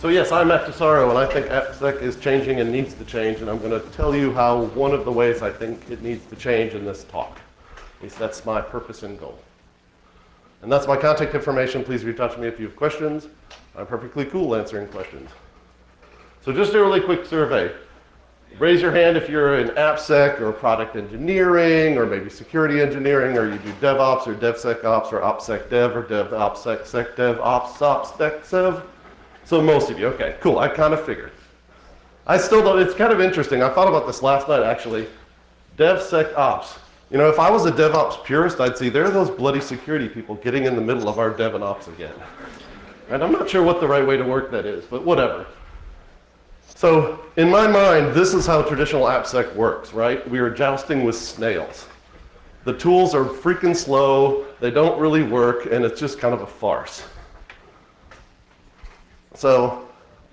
So yes, I'm Matt Tesaro, and I think AppSec is changing and needs to change, and I'm going to tell you how one of the ways I think it needs to change in this talk. At least that's my purpose and goal. And that's my contact information. Please reach out to me if you have questions. I'm perfectly cool answering questions. So just a really quick survey. Raise your hand if you're in AppSec or product engineering or maybe security engineering, or you do DevOps or DevSecOps or OpSecDev or DevOpSecSecDev, OpsOpSecSecSev. So most of you, okay, cool, I kind of figured. I still don't, it's kind of interesting. I thought about this last night actually. DevSecOps. You know, if I was a DevOps purist, I'd say there are those bloody security people getting in the middle of our Dev and Ops again. And I'm not sure what the right way to work that is, but whatever. So in my mind, this is how traditional AppSec works, right? We are jousting with snails. The tools are freaking slow, they don't really work, and it's just kind of a farce. So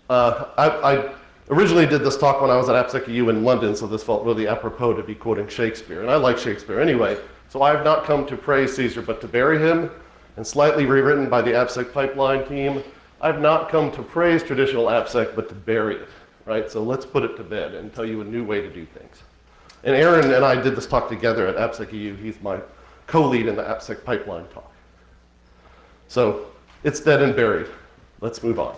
I originally did this talk when I was at AppSec EU in London, so this felt really apropos to be quoting Shakespeare, and I like Shakespeare anyway. So I have not come to praise Caesar, but to bury him, and slightly rewritten by the AppSec pipeline team. I've not come to praise traditional AppSec, but to bury it, right? So let's put it to bed and tell you a new way to do things. And Aaron and I did this talk together at AppSec EU. He's my co-lead in the AppSec pipeline talk. So it's dead and buried. Let's move on.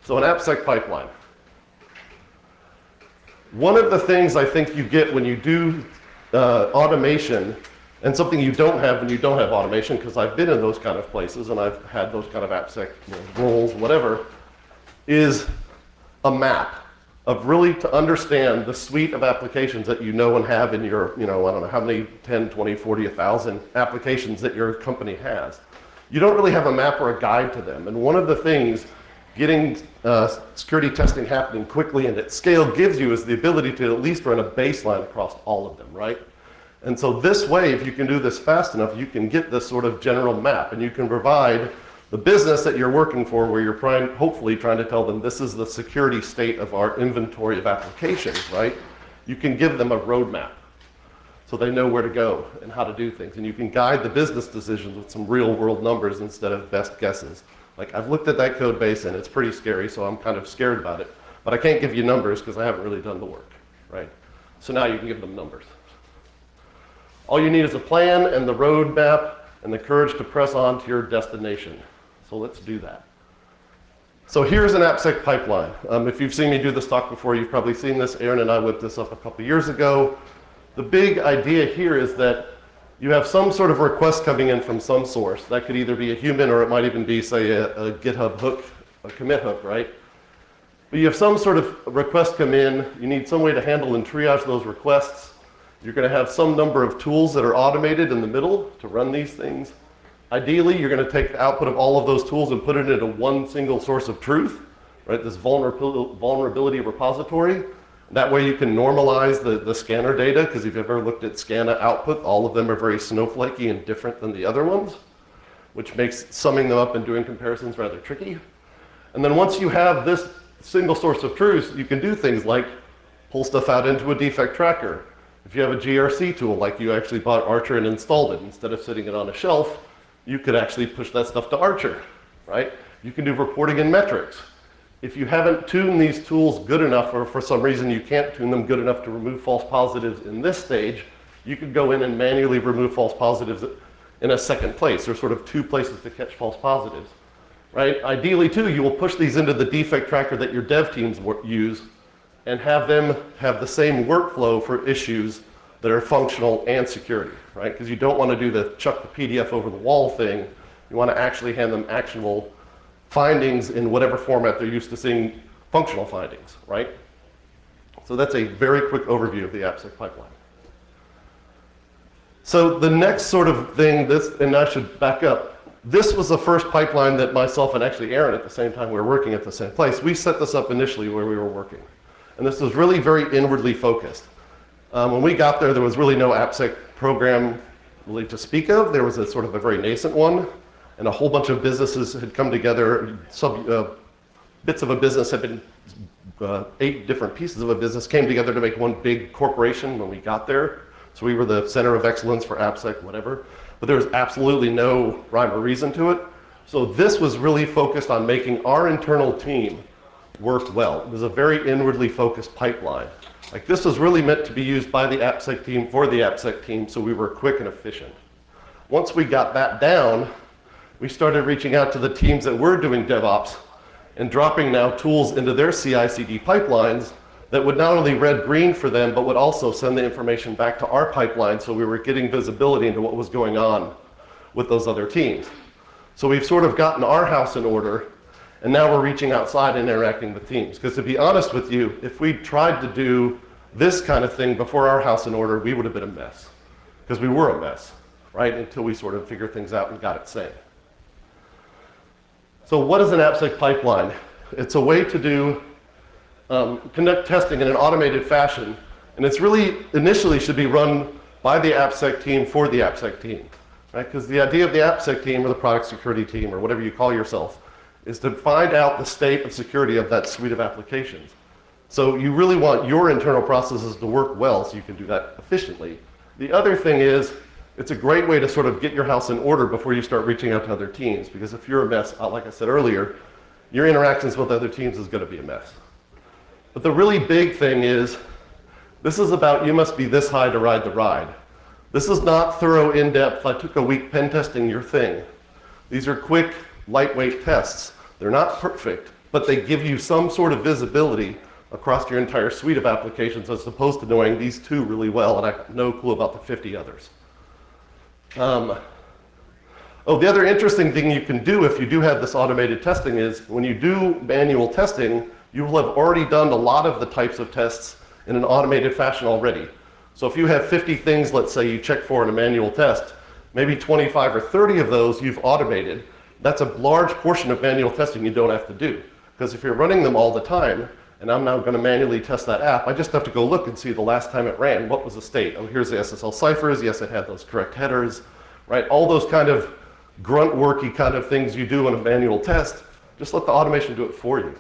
So an AppSec pipeline. One of the things I think you get when you do automation, and something you don't have when you don't have automation, because I've been in those kind of places and I've had those kind of AppSec roles, whatever, is a map of really to understand the suite of applications that you know and have in your, I don't know how many, 10, 20, 40, 1,000 applications that your company has. You don't really have a map or a guide to them. And one of the things getting security testing happening quickly and at scale gives you is the ability to at least run a baseline across all of them, right? And so this way, if you can do this fast enough, you can get this sort of general map, and you can provide the business that you're working for, where you're hopefully trying to tell them this is the security state of our inventory of applications, right? You can give them a roadmap so they know where to go and how to do things. And you can guide the business decisions with some real world numbers instead of best guesses. Like, I've looked at that code base and it's pretty scary, so I'm kind of scared about it. But I can't give you numbers because I haven't really done the work, right? So now you can give them numbers. All you need is a plan and the roadmap and the courage to press on to your destination. So let's do that. So here's an AppSec pipeline. If you've seen me do this talk before, you've probably seen this. Aaron and I whipped this up a couple years ago. The big idea here is that you have some sort of request coming in from some source. That could either be a human, or it might even be, say, a GitHub hook, a commit hook, right? But you have some sort of request come in. You need some way to handle and triage those requests. You're going to have some number of tools that are automated in the middle to run these things. Ideally, you're going to take the output of all of those tools and put it into one single source of truth, right? This vulnerability repository. That way you can normalize the scanner data, because if you've ever looked at scanner output, all of them are very snowflakey and different than the other ones, which makes summing them up and doing comparisons rather tricky. And then once you have this single source of truth, you can do things like pull stuff out into a defect tracker. If you have a GRC tool, like you actually bought Archer and installed it, instead of sitting it on a shelf, you could actually push that stuff to Archer, right? You can do reporting and metrics. If you haven't tuned these tools good enough, or for some reason you can't tune them good enough to remove false positives in this stage, you could go in and manually remove false positives in a second place. There's sort of two places to catch false positives, right? Ideally, too, you will push these into the defect tracker that your dev teams use and have them have the same workflow for issues that are functional and security, right? Because you don't want to do the chuck the PDF over the wall thing. You want to actually hand them actionable findings in whatever format they're used to seeing functional findings, right? So that's a very quick overview of the AppSec pipeline. So the next sort of thing, and I should back up, this was the first pipeline that myself and actually Aaron at the same time, we were working at the same place. We set this up initially where we were working. And this was really very inwardly focused. When we got there, there was really no AppSec program really to speak of. There was a sort of a very nascent one. And a whole bunch of businesses had come together. Bits of a business had been, 8 different pieces of a business came together to make one big corporation when we got there. So we were the center of excellence for AppSec, whatever. But there was absolutely no rhyme or reason to it. So this was really focused on making our internal team work well. It was a very inwardly focused pipeline. Like this was really meant to be used by the AppSec team for the AppSec team, so we were quick and efficient. Once we got that down, we started reaching out to the teams that were doing DevOps and dropping now tools into their CI/CD pipelines that would not only red green for them, but would also send the information back to our pipeline, so we were getting visibility into what was going on with those other teams. So we've sort of gotten our house in order, and now we're reaching outside and interacting with teams. Because to be honest with you, if we tried to do this kind of thing before our house in order, we would have been a mess. Because we were a mess, right? Until we sort of figured things out and got it sane. So what is an AppSec pipeline? It's a way to do conduct testing in an automated fashion, and it's really initially should be run by the AppSec team for the AppSec team, right? Because the idea of the AppSec team or the product security team or whatever you call yourself is to find out the state of security of that suite of applications. So you really want your internal processes to work well so you can do that efficiently. The other thing is, it's a great way to sort of get your house in order before you start reaching out to other teams, because if you're a mess, like I said earlier, your interactions with other teams is going to be a mess. But the really big thing is, this is about you must be this high to ride the ride. This is not thorough, in-depth, I took a week pen testing your thing. These are quick, lightweight tests. They're not perfect, but they give you some sort of visibility across your entire suite of applications as opposed to knowing these two really well, and I have no clue about the 50 others. The other interesting thing you can do if you do have this automated testing is when you do manual testing, you will have already done a lot of the types of tests in an automated fashion already. So if you have 50 things, let's say, you check for in a manual test, maybe 25 or 30 of those you've automated. That's a large portion of manual testing you don't have to do. Because if you're running them all the time, and I'm now going to manually test that app, I just have to go look and see the last time it ran, what was the state? Oh, here's the SSL ciphers, yes, it had those correct headers, right? All those kind of grunt worky kind of things you do in a manual test, just let the automation do it for you.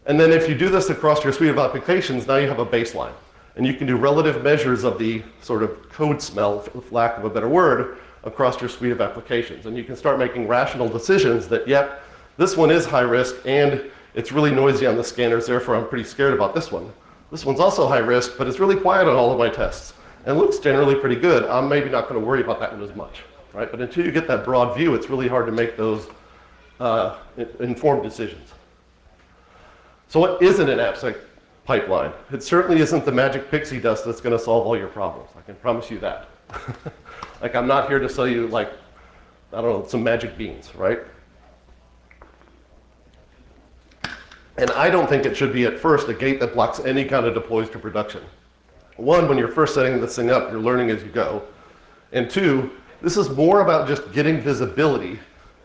And then if you do this across your suite of applications, now you have a baseline. And you can do relative measures of the sort of code smell, for lack of a better word, across your suite of applications. And you can start making rational decisions that, yep, this one is high risk and it's really noisy on the scanners, therefore I'm pretty scared about this one. This one's also high risk, but it's really quiet on all of my tests. And looks generally pretty good. I'm maybe not going to worry about that one as much, right? But until you get that broad view, it's really hard to make those informed decisions. So what isn't an AppSec pipeline? It certainly isn't the magic pixie dust that's going to solve all your problems. I can promise you that. Like, I'm not here to sell you, like, I don't know, some magic beans, right? And I don't think it should be at first a gate that blocks any kind of deploys to production. One, when you're first setting this thing up, you're learning as you go. And two, this is more about just getting visibility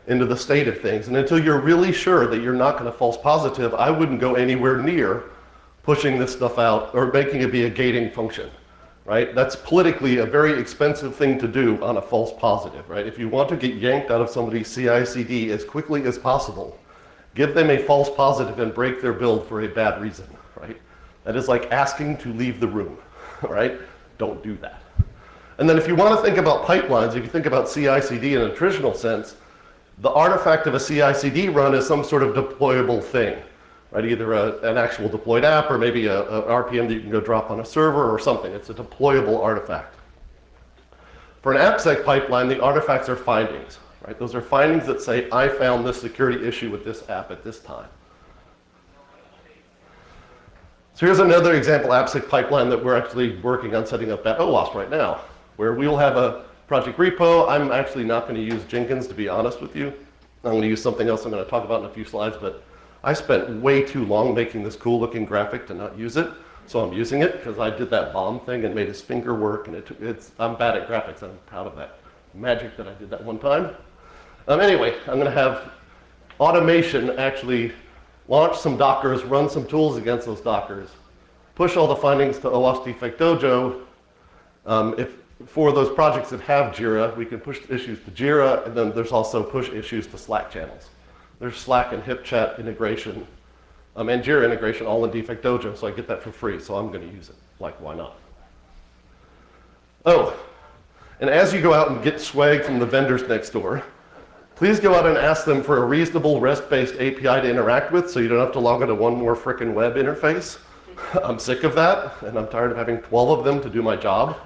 into the state of things. And until you're really sure that you're not going to false positive, I wouldn't go anywhere near pushing this stuff out or making it be a gating function, right? That's politically a very expensive thing to do on a false positive, right? If you want to get yanked out of somebody's CI/CD as quickly as possible, give them a false positive and break their build for a bad reason, right? That is like asking to leave the room, right? Don't do that. And then if you want to think about pipelines, if you think about CI/CD in a traditional sense, the artifact of a CI/CD run is some sort of deployable thing, right? Either an actual deployed app or maybe a RPM that you can go drop on a server or something. It's a deployable artifact. For an AppSec pipeline, the artifacts are findings, right? Those are findings that say, I found this security issue with this app at this time. So here's another example AppSec pipeline that we're actually working on setting up at OWASP right now, where we'll have a project repo. I'm actually not going to use Jenkins, to be honest with you. I'm going to use something else I'm going to talk about in a few slides, but I spent way too long making this cool looking graphic to not use it. So I'm using it because I did that bomb thing and made his finger work, and I'm bad at graphics. I'm proud of that. Magic that I did that one time. Anyway, I'm going to have automation actually launch some Dockers, run some tools against those Dockers, push all the findings to OWASP Defect Dojo. For those projects that have Jira, we can push issues to Jira, and then there's also push issues to Slack channels. There's Slack and HipChat integration and Jira integration all in Defect Dojo, so I get that for free, so I'm going to use it. Like, why not? Oh, and as you go out and get swag from the vendors next door, please go out and ask them for a reasonable REST-based API to interact with so you don't have to log into one more frickin' web interface. I'm sick of that, and I'm tired of having 12 of them to do my job.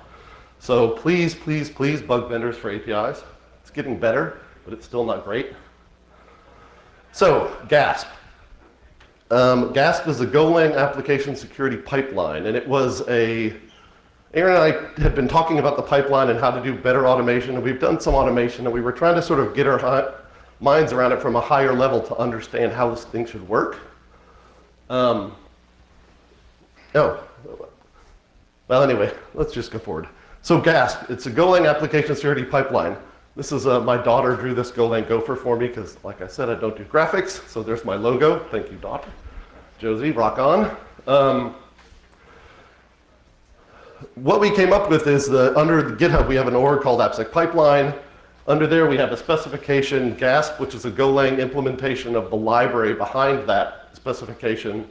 So please, please, please bug vendors for APIs. It's getting better, but it's still not great. So, GASP. GASP is a Golang application security pipeline, and it was Aaron and I had been talking about the pipeline and how to do better automation, and we've done some automation, and we were trying to sort of get our minds around it from a higher level to understand how this thing should work. Well, anyway, let's just go forward. So GASP, it's a Golang application security pipeline. This is, my daughter drew this Golang gopher for me because, like I said, I don't do graphics, so there's my logo. Thank you, daughter. Josie, rock on. What we came up with is under the GitHub, we have an org called AppSec Pipeline. Under there, we have a specification, GASP, which is a Golang implementation of the library behind that specification.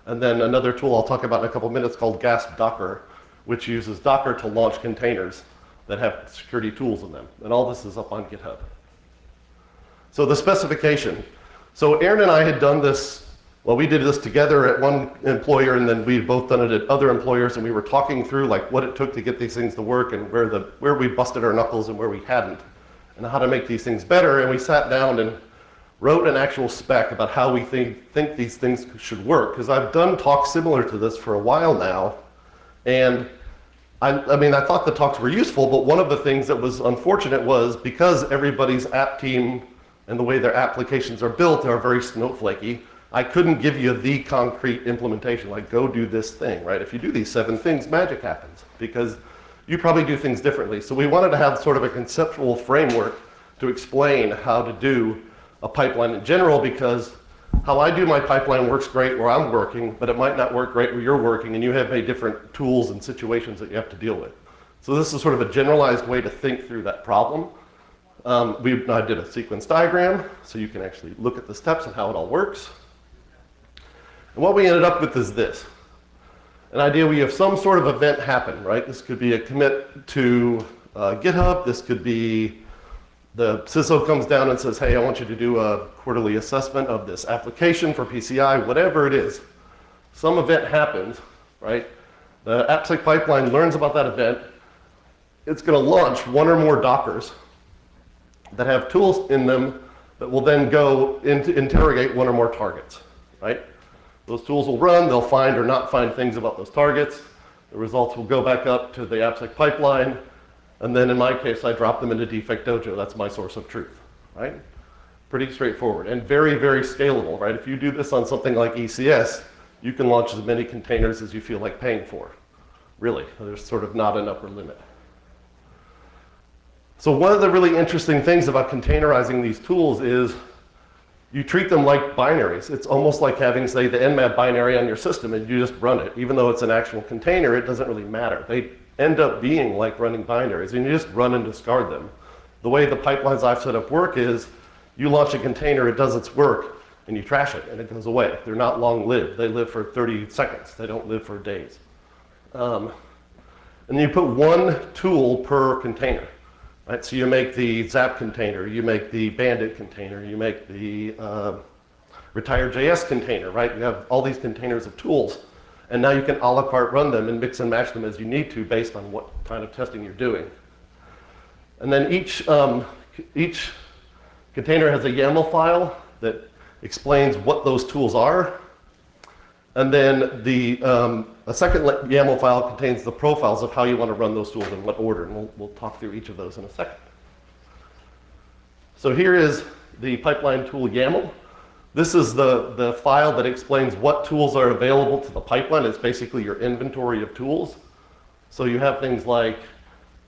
And then another tool I'll talk about in a couple minutes called GASP Docker, which uses Docker to launch containers that have security tools in them. And all this is up on GitHub. So the specification. So Aaron and I had done this, well, we did this together at one employer, and then we'd both done it at other employers, and we were talking through like what it took to get these things to work and where we busted our knuckles and where we hadn't, and how to make these things better. And we sat down and wrote an actual spec about how we think these things should work. Because I've done talks similar to this for a while now, and I mean, I thought the talks were useful, but one of the things that was unfortunate was because everybody's app team and the way their applications are built are very snowflakey, I couldn't give you the concrete implementation, like go do this thing, right? If you do these 7 things, magic happens, because you probably do things differently. So we wanted to have sort of a conceptual framework to explain how to do a pipeline in general, because how I do my pipeline works great where I'm working, but it might not work great where you're working, and you have many different tools and situations that you have to deal with. So this is sort of a generalized way to think through that problem. I did a sequence diagram, so you can actually look at the steps and how it all works. And what we ended up with is this. An idea, we have some sort of event happen, right? This could be a commit to GitHub. This could be the CISO comes down and says, hey, I want you to do a quarterly assessment of this application for PCI, whatever it is. Some event happens, right? The AppSec pipeline learns about that event. It's going to launch one or more Dockers that have tools in them that will then go into interrogate one or more targets, right? Those tools will run, they'll find or not find things about those targets. The results will go back up to the AppSec pipeline. And then in my case, I drop them into Defect Dojo. That's my source of truth, right? Pretty straightforward and very, very scalable, right? If you do this on something like ECS, you can launch as many containers as you feel like paying for. Really, there's sort of not an upper limit. So one of the really interesting things about containerizing these tools is you treat them like binaries. It's almost like having, say, the Nmap binary on your system and you just run it. Even though it's an actual container, it doesn't really matter. They end up being like running binaries, and you just run and discard them. The way the pipelines I've set up work is you launch a container, it does its work, and you trash it, and it goes away. They're not long-lived. They live for 30 seconds. They don't live for days. And then you put one tool per container. Right? So you make the Zap container, you make the Bandit container, you make the Retire.js container, right? You have all these containers of tools, and now you can a la carte run them and mix and match them as you need to based on what kind of testing you're doing. And then each container has a YAML file that explains what those tools are. And then a second YAML file contains the profiles of how you want to run those tools in what order, and we'll talk through each of those in a second. So here is the pipeline tool YAML. This is the file that explains what tools are available to the pipeline. It's basically your inventory of tools. So you have things like,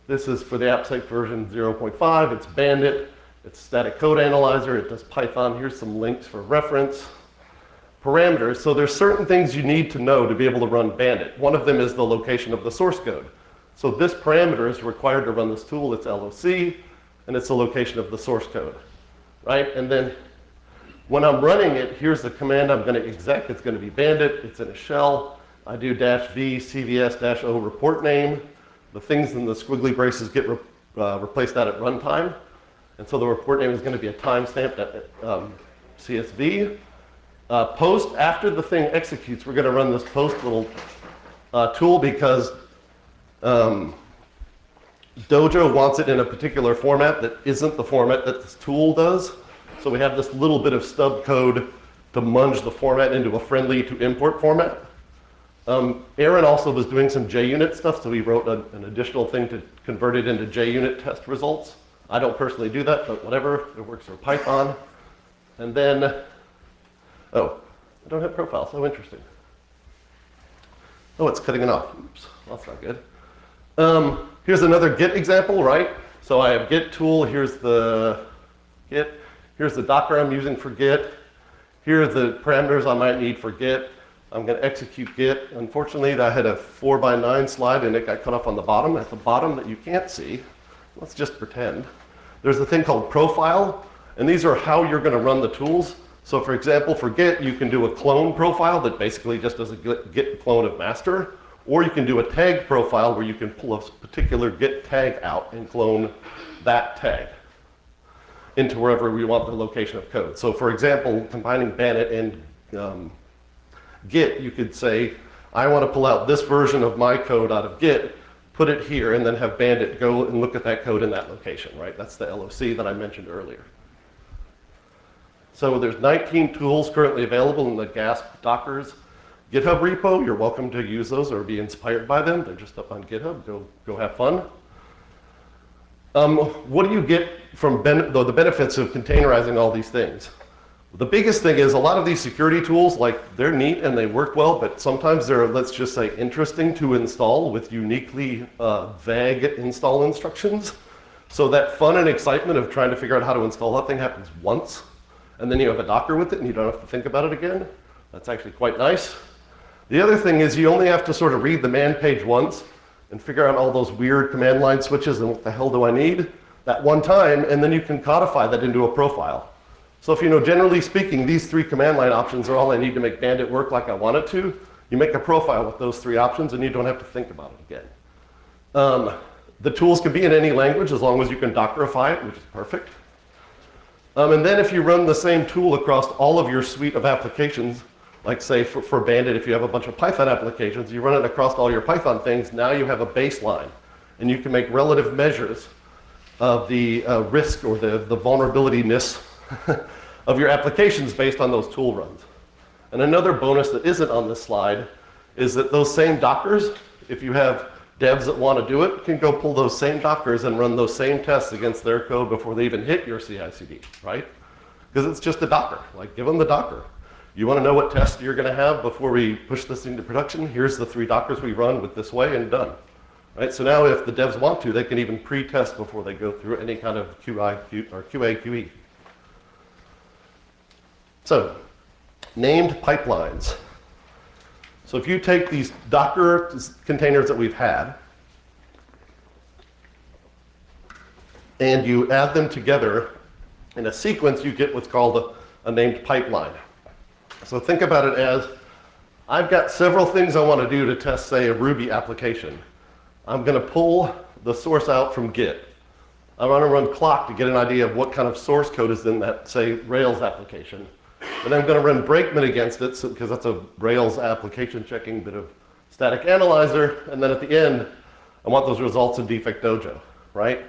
this is for the AppSec version 0.5, it's Bandit, it's static code analyzer, it does Python. Here's some links for reference. Parameters, so there's certain things you need to know to be able to run Bandit. One of them is the location of the source code. So this parameter is required to run this tool, it's LOC, and it's the location of the source code, right? And then when I'm running it, here's the command I'm gonna exec. It's gonna be Bandit, it's in a shell. I do -v cvs-o report name. The things in the squiggly braces get replaced out at runtime. And so the report name is going to be a timestamped CSV. Post, after the thing executes, we're going to run this post little tool because Dojo wants it in a particular format that isn't the format that this tool does. So we have this little bit of stub code to munge the format into a friendly to import format. Aaron also was doing some JUnit stuff, so he wrote an additional thing to convert it into JUnit test results. I don't personally do that, but whatever, it works for Python. And then, oh, I don't have profiles, so interesting. Oh, it's cutting it off. Oops, well, that's not good. Here's another Git example, right? So I have Git tool, here's the Git, here's the Docker I'm using for Git, here are the parameters I might need for Git. I'm going to execute Git. Unfortunately, I had a 4x9 slide and it got cut off on the bottom. At the bottom that you can't see, let's just pretend. There's a thing called profile, and these are how you're going to run the tools. So for example, for Git, you can do a clone profile that basically just does a Git clone of master, or you can do a tag profile where you can pull a particular Git tag out and clone that tag into wherever we want the location of code. So for example, combining Bandit and Git, you could say, I want to pull out this version of my code out of Git, put it here, and then have Bandit go and look at that code in that location, right? That's the LOC that I mentioned earlier. So there's 19 tools currently available in the GASP Dockers GitHub repo. You're welcome to use those or be inspired by them. They're just up on GitHub. Go have fun. What do you get from the benefits of containerizing all these things? The biggest thing is a lot of these security tools, like they're neat and they work well, but sometimes they're, let's just say, interesting to install with uniquely vague install instructions. So that fun and excitement of trying to figure out how to install that thing happens once, and then you have a Docker with it and you don't have to think about it again. That's actually quite nice. The other thing is you only have to sort of read the man page once and figure out all those weird command line switches and what the hell do I need that one time, and then you can codify that into a profile. So if you know, generally speaking, these 3 command line options are all I need to make Bandit work like I want it to, you make a profile with those 3 options and you don't have to think about it again. The tools can be in any language as long as you can Dockerify it, which is perfect. And then if you run the same tool across all of your suite of applications, like say for Bandit, if you have a bunch of Python applications, you run it across all your Python things, now you have a baseline. And you can make relative measures of the risk or the vulnerability-ness of your applications based on those tool runs. And another bonus that isn't on this slide is that those same Dockers, if you have devs that want to do it, can go pull those same Dockers and run those same tests against their code before they even hit your CI/CD, right? Because it's just a Docker. Like, give them the Docker. You want to know what tests you're going to have before we push this into production? Here's the 3 Dockers we run with this way and done. Right? So now if the devs want to, they can even pre-test before they go through any kind of QA/QE. So, named pipelines. So if you take these Docker containers that we've had and you add them together in a sequence, you get what's called a named pipeline. So think about it as, I've got several things I want to do to test, say, a Ruby application. I'm going to pull the source out from Git. I want to run clock to get an idea of what kind of source code is in that, say, Rails application. And I'm going to run Brakeman against it, because that's a Rails application checking bit of static analyzer. And then at the end, I want those results in Defect Dojo, right?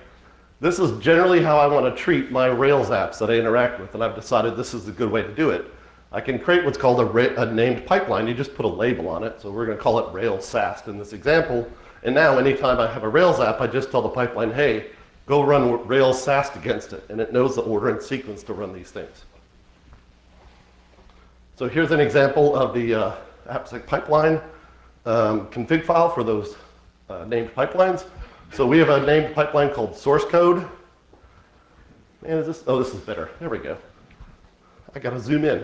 This is generally how I want to treat my Rails apps that I interact with, and I've decided this is a good way to do it. I can create what's called a named pipeline. You just put a label on it. So we're going to call it Rails SAST in this example. And now anytime I have a Rails app, I just tell the pipeline, hey, go run Rails SAST against it. And it knows the order and sequence to run these things. So here's an example of the AppSec pipeline config file for those named pipelines. So we have a named pipeline called source code. Man, is this? Oh, this is better. There we go. I got to zoom in.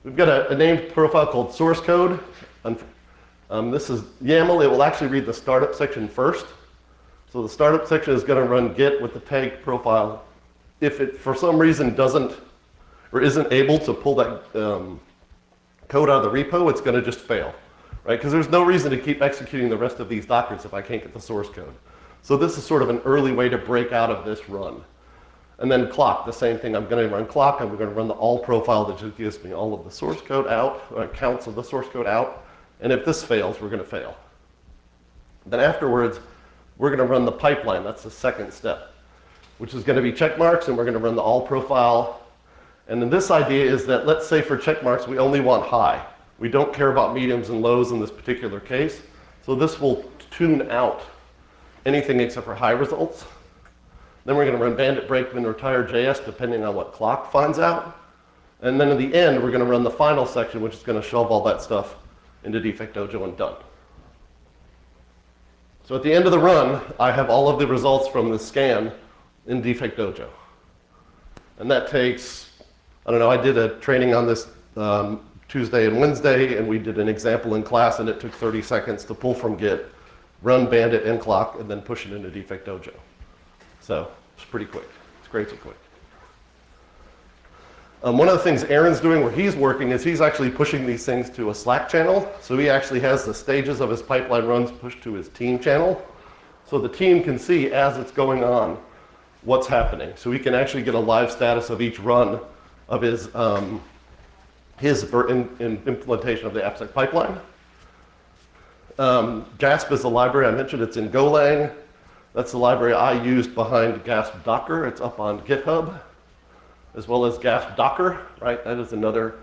We've got a named profile called source code. This is YAML. It will actually read the startup section first. So the startup section is going to run Git with the tag profile. If it, for some reason, doesn't or isn't able to pull that code out of the repo, it's going to just fail, right? Because there's no reason to keep executing the rest of these Dockers if I can't get the source code. So this is sort of an early way to break out of this run. And then clock, the same thing. I'm going to run clock. I'm going to run the all profile that just gives me all of the source code out, or counts of the source code out. And if this fails, we're going to fail. Then afterwards, we're going to run the pipeline. That's the second step, which is going to be check marks, and we're going to run the all profile. And then this idea is that, let's say for check marks, we only want high. We don't care about mediums and lows in this particular case. So this will tune out anything except for high results. Then we're going to run bandit, brakeman, retire JS, depending on what clock finds out. And then in the end, we're going to run the final section, which is going to shove all that stuff into Defect Dojo and done. So at the end of the run, I have all of the results from the scan in Defect Dojo. And that takes, I don't know, I did a training on this Tuesday and Wednesday, and we did an example in class, and it took 30 seconds to pull from Git, run bandit and clock, and then push it into Defect Dojo. So it's pretty quick. It's great so quick. One of the things Aaron's doing where he's working is he's actually pushing these things to a Slack channel. So he actually has the stages of his pipeline runs pushed to his team channel. So the team can see as it's going on what's happening. So he can actually get a live status of each run of his implementation of the AppSec pipeline. GASP is the library I mentioned. It's in Golang. That's the library I used behind GASP Docker. It's up on GitHub, as well as GASP Docker, right? That is another,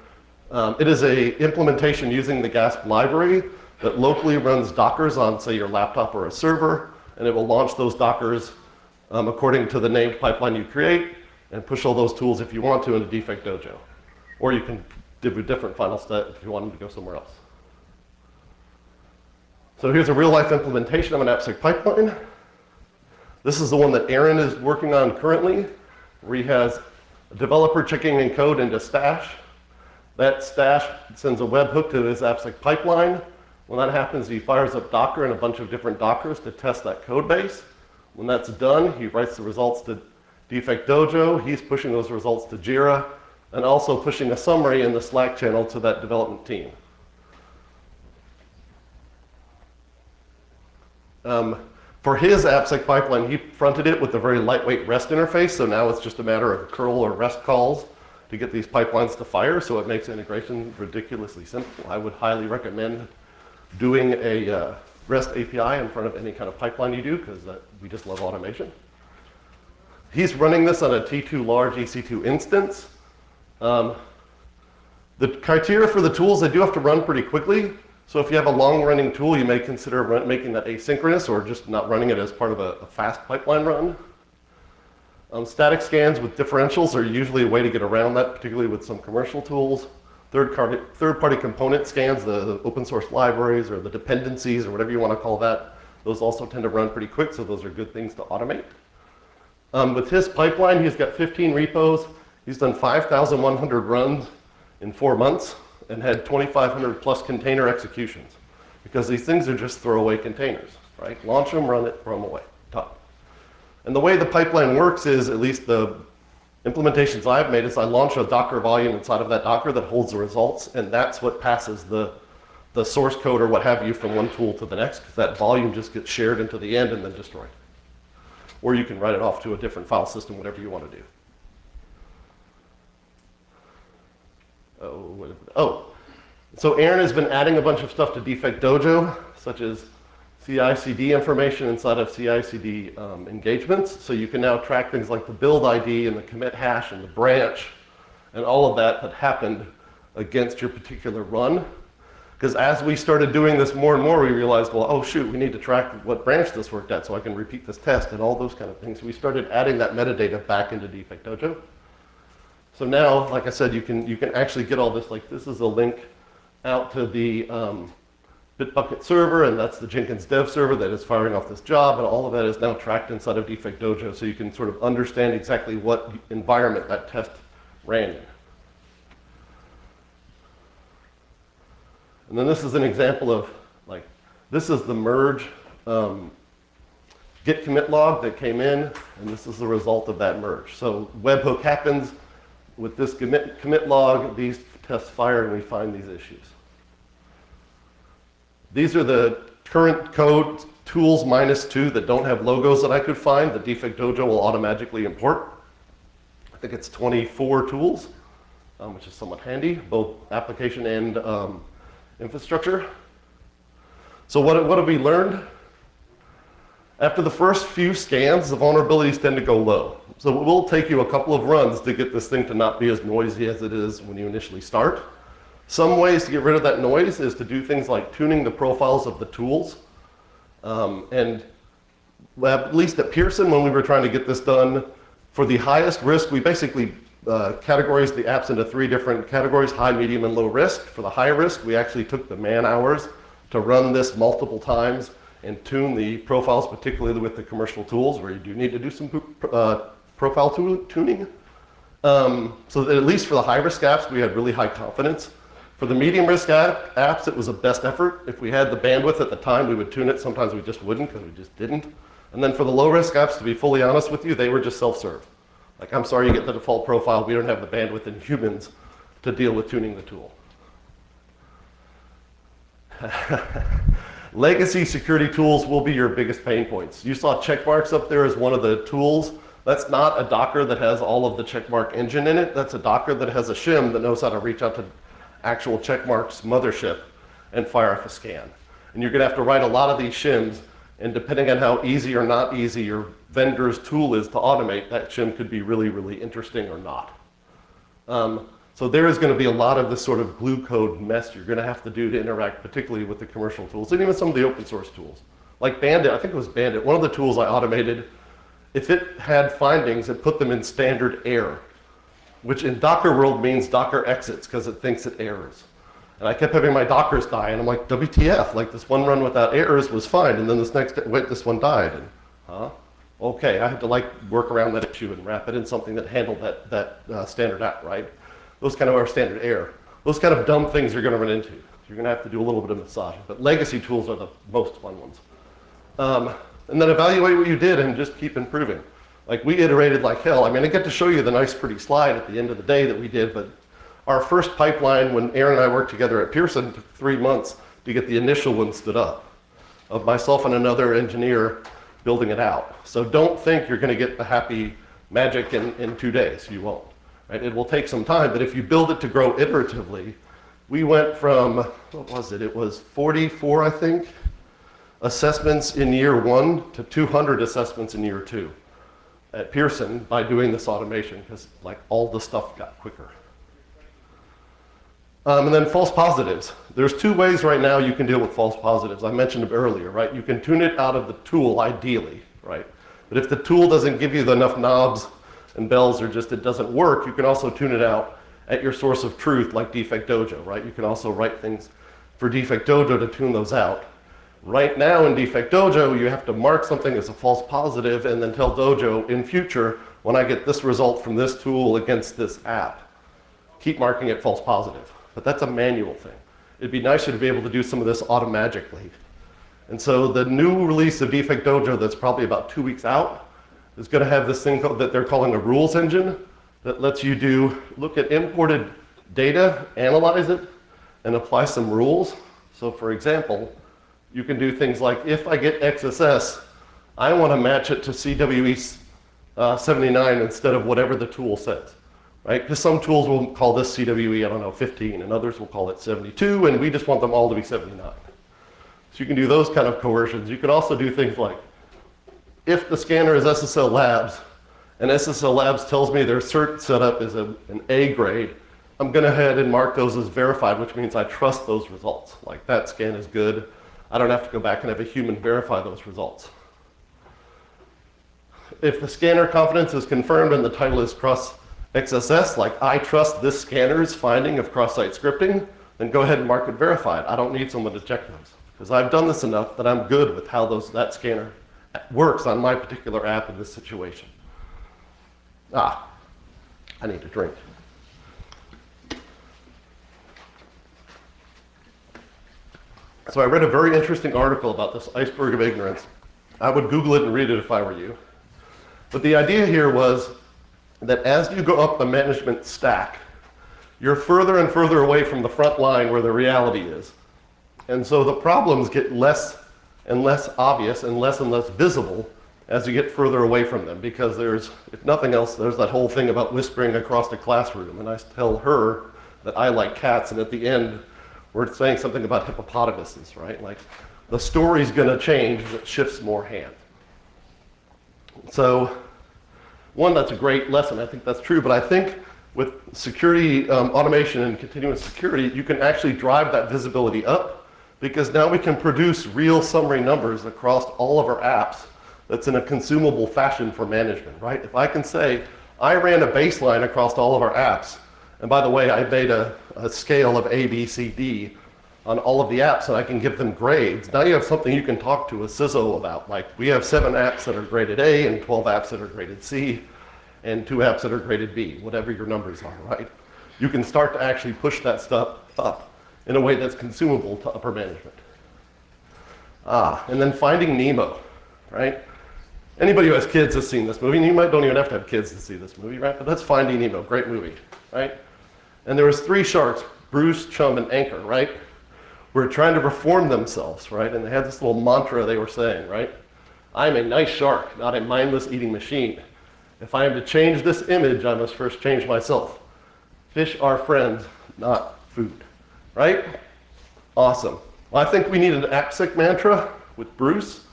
it is a implementation using the GASP library that locally runs Dockers on, say, your laptop or a server, and it will launch those Dockers according to the named pipeline you create, and push all those tools if you want to into Defect Dojo. Or you can do a different final step if you want them to go somewhere else. So here's a real-life implementation of an AppSec pipeline. This is the one that Aaron is working on currently, where he has a developer checking in code into Stash. That Stash sends a webhook to his AppSec pipeline. When that happens, he fires up Docker and a bunch of different Dockers to test that code base. When that's done, he writes the results to Defect Dojo. He's pushing those results to Jira, and also pushing a summary in the Slack channel to that development team. For his AppSec pipeline, he fronted it with a very lightweight REST interface, so now it's just a matter of curl or REST calls to get these pipelines to fire, so it makes integration ridiculously simple. I would highly recommend doing a REST API in front of any kind of pipeline you do, because we just love automation. He's running this on a T2 large EC2 instance. The criteria for the tools, they do have to run pretty quickly. So if you have a long-running tool, you may consider making that asynchronous or just not running it as part of a fast pipeline run. Static scans with differentials are usually a way to get around that, particularly with some commercial tools. Third-party component scans, the open source libraries or the dependencies or whatever you want to call that, those also tend to run pretty quick, so those are good things to automate. With his pipeline, he's got 15 repos. He's done 5,100 runs in 4 months and had 2,500 plus container executions, because these things are just throwaway containers, right? Launch them, run it, throw them away, done. And the way the pipeline works is, at least the implementations I've made, is I launch a Docker volume inside of that Docker that holds the results, and that's what passes the source code or what have you from one tool to the next, because that volume just gets shared into the end and then destroyed. Or you can write it off to a different file system, whatever you want to do. So Aaron has been adding a bunch of stuff to Defect Dojo, such as CI/CD information inside of CI/CD engagements. So you can now track things like the build ID and the commit hash and the branch and all of that happened against your particular run. Because as we started doing this more and more, we realized, well, oh shoot, we need to track what branch this worked at so I can repeat this test and all those kind of things. So we started adding that metadata back into Defect Dojo. So now, like I said, you can actually get all this. Like, this is a link out to the Bitbucket server, and that's the Jenkins dev server that is firing off this job, and all of that is now tracked inside of Defect Dojo, so you can sort of understand exactly what environment that test ran in. And then this is an example of, like, this is the merge git commit log that came in, and this is the result of that merge. So webhook happens. With this commit log, these tests fire and we find these issues. These are the current code tools -2 that don't have logos that I could find that Defect Dojo will automatically import. think it's 24 tools, which is somewhat handy, both application and infrastructure. So what have we learned? After the first few scans, the vulnerabilities tend to go low. So it will take you a couple of runs to get this thing to not be as noisy as it is when you initially start. Some ways to get rid of that noise is to do things like tuning the profiles of the tools. And at least at Pearson, when we were trying to get this done, for the highest risk, we basically categorized the apps into 3 different categories: high, medium, and low risk. For the high risk, we actually took the man hours to run this multiple times and tune the profiles, particularly with the commercial tools, where you do need to do some profile tuning. So that at least for the high-risk apps, we had really high confidence. For the medium-risk apps, it was a best effort. If we had the bandwidth at the time, we would tune it. Sometimes we just wouldn't, because we just didn't. And then for the low-risk apps, to be fully honest with you, they were just self-serve. Like, I'm sorry you get the default profile. We don't have the bandwidth in humans to deal with tuning the tool. Legacy security tools will be your biggest pain points. You saw check marks up there as one of the tools. That's not a Docker that has all of the checkmark engine in it. That's a Docker that has a shim that knows how to reach out to actual checkmark's mothership and fire off a scan. And you're going to have to write a lot of these shims, and depending on how easy or not easy your vendor's tool is to automate, that shim could be really, really interesting or not. So there is going to be a lot of this sort of glue code mess you're going to have to do to interact, particularly with the commercial tools, and even some of the open source tools. Like Bandit, I think it was Bandit, one of the tools I automated, if it had findings, it put them in standard error, which in Docker world means Docker exits because it thinks it errors. And I kept having my Dockers die, and I'm like, WTF, like this one run without errors was fine, and then this one died, and okay, I had to like work around that issue and wrap it in something that handled that standard app, right? Those kind of are standard error. Those kind of dumb things you're going to run into. You're going to have to do a little bit of massaging, but legacy tools are the most fun ones. And then evaluate what you did and just keep improving. Like, we iterated like hell. I mean, I get to show you the nice, pretty slide at the end of the day that we did, but our first pipeline, when Aaron and I worked together at Pearson, took 3 months to get the initial one stood up, of myself and another engineer building it out. So don't think you're going to get the happy magic in 2 days. You won't. Right? It will take some time, but if you build it to grow iteratively, we went from, what was it? It was 44, I think, assessments in year 1 to 200 assessments in year 2 at Pearson by doing this automation, because like all the stuff got quicker. And then false positives. There's 2 ways right now you can deal with false positives. I mentioned them earlier, right? You can tune it out of the tool ideally, right? But if the tool doesn't give you enough knobs and bells, or just it doesn't work, you can also tune it out at your source of truth, like Defect Dojo, right? You can also write things for Defect Dojo to tune those out. Right now in Defect Dojo, you have to mark something as a false positive and then tell Dojo, in future, when I get this result from this tool against this app, keep marking it false positive. But that's a manual thing. It'd be nicer to be able to do some of this automatically. And so the new release of Defect Dojo that's probably about 2 weeks out is going to have this thing that they're calling a rules engine that lets you look at imported data, analyze it, and apply some rules. So for example, you can do things like, if I get XSS, I want to match it to CWE 79 instead of whatever the tool says, right? Because some tools will call this CWE, I don't know, 15, and others will call it 72, and we just want them all to be 79. So you can do those kind of coercions. You can also do things like, if the scanner is SSL Labs, and SSL Labs tells me their cert setup is an A grade, I'm going to head and mark those as verified, which means I trust those results. Like, that scan is good. I don't have to go back and have a human verify those results. If the scanner confidence is confirmed and the title is cross XSS, like I trust this scanner's finding of cross-site scripting, then go ahead and mark it verified. I don't need someone to check those, because I've done this enough that I'm good with how that scanner works on my particular app in this situation. I need a drink. So I read a very interesting article about this iceberg of ignorance. I would Google it and read it if I were you. But the idea here was that as you go up the management stack, you're further and further away from the front line where the reality is. And so the problems get less and less obvious and less visible as you get further away from them, because there's, if nothing else, there's that whole thing about whispering across the classroom, and I tell her that I like cats, and at the end, we're saying something about hippopotamuses, right? Like, the story's gonna change as it shifts more hand. So, one, that's a great lesson, I think that's true, but I think with security, automation and continuous security, you can actually drive that visibility up, because now we can produce real summary numbers across all of our apps that's in a consumable fashion for management, right? If I can say, I ran a baseline across all of our apps, and by the way, I made a scale of A, B, C, D on all of the apps, and I can give them grades. Now you have something you can talk to a CISO about. Like, we have 7 apps that are graded A, and 12 apps that are graded C, and 2 apps that are graded B, whatever your numbers are, right? You can start to actually push that stuff up in a way that's consumable to upper management. And then Finding Nemo, right? Anybody who has kids has seen this movie, and you don't even have to have kids to see this movie, right? But that's Finding Nemo, great movie, right? And there was 3 sharks, Bruce, Chum, and Anchor, right? Were trying to reform themselves, right? And they had this little mantra they were saying, right? I'm a nice shark, not a mindless eating machine. If I am to change this image, I must first change myself. Fish are friends, not food, right? Awesome. Well, I think we need an AppSec mantra with Bruce.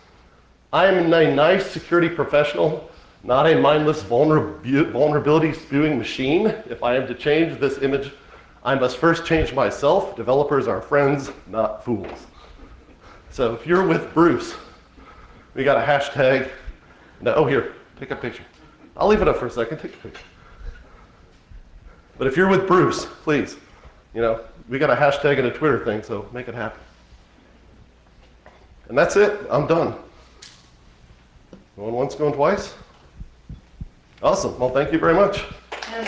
I am a nice security professional, not a mindless vulnerability spewing machine. If I am to change this image, I must first change myself. Developers are friends, not fools. So if you're with Bruce, we got a hashtag. No, oh, here, take a picture. I'll leave it up for a second, take a picture. But if you're with Bruce, please, you know, we got a hashtag and a Twitter thing, so make it happen. And that's it, I'm done. Going once, going twice? Awesome, well, thank you very much. And